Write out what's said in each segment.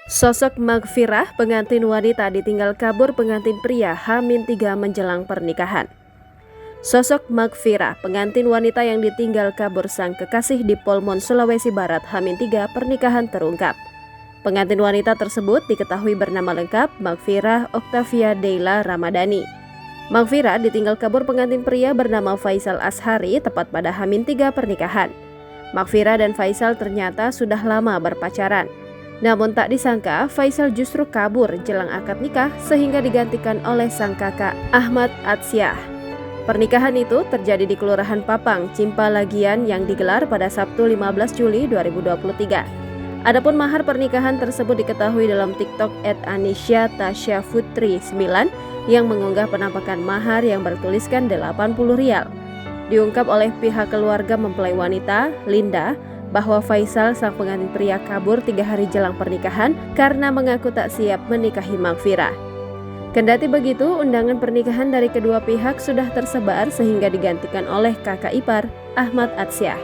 Sosok Magfirah, pengantin wanita ditinggal kabur pengantin pria H-3 menjelang pernikahan. Sosok Magfirah, pengantin wanita yang ditinggal kabur sang kekasih di Polmon, Sulawesi Barat H-3 pernikahan terungkap. Pengantin wanita tersebut diketahui bernama lengkap Magfirah Octavia Deila Ramadhani. Magfirah ditinggal kabur pengantin pria bernama Faisal Ashari tepat pada H-3 pernikahan. Magfirah dan Faisal ternyata sudah lama berpacaran. Namun tak disangka Faisal justru kabur jelang akad nikah sehingga digantikan oleh sang kakak Ahmad Atsyah. Pernikahan itu terjadi di Kelurahan Papang, Cimpalagian yang digelar pada Sabtu 15 Juli 2023. Adapun mahar pernikahan tersebut diketahui dalam TikTok @anisya_tasya_putri 9 yang mengunggah penampakan mahar yang bertuliskan Rp80. Diungkap oleh pihak keluarga mempelai wanita, Linda, bahwa Faisal sang pengantin pria kabur 3 hari jelang pernikahan karena mengaku tak siap menikahi Magfirah. Kendati begitu, undangan pernikahan dari kedua pihak sudah tersebar sehingga digantikan oleh kakak ipar, Ahmad Atsyah.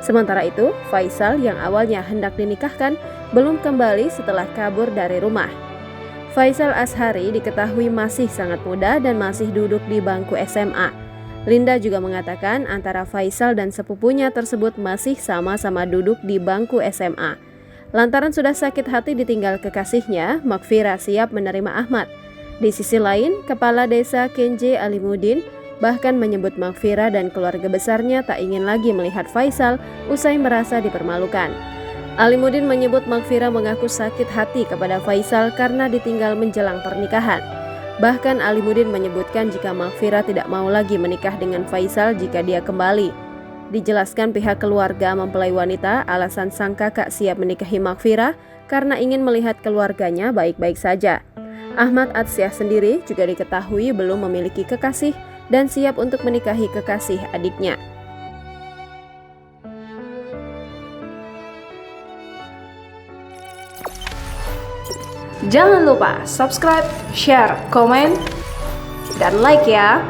Sementara itu, Faisal yang awalnya hendak dinikahkan belum kembali setelah kabur dari rumah. Faisal Ashari diketahui masih sangat muda dan masih duduk di bangku SMA. Linda juga mengatakan antara Faisal dan sepupunya tersebut masih sama-sama duduk di bangku SMA. Lantaran sudah sakit hati ditinggal kekasihnya, Magfirah siap menerima Ahmad. Di sisi lain, Kepala Desa Kenje Alimudin bahkan menyebut Magfirah dan keluarga besarnya tak ingin lagi melihat Faisal usai merasa dipermalukan. Alimudin menyebut Magfirah mengaku sakit hati kepada Faisal karena ditinggal menjelang pernikahan. Bahkan Alimudin menyebutkan jika Magfirah tidak mau lagi menikah dengan Faisal jika dia kembali. Dijelaskan pihak keluarga mempelai wanita alasan sang kakak siap menikahi Magfirah karena ingin melihat keluarganya baik-baik saja. Ahmad Atsyah sendiri juga diketahui belum memiliki kekasih dan siap untuk menikahi kekasih adiknya. Jangan lupa subscribe, share, komen, dan like ya.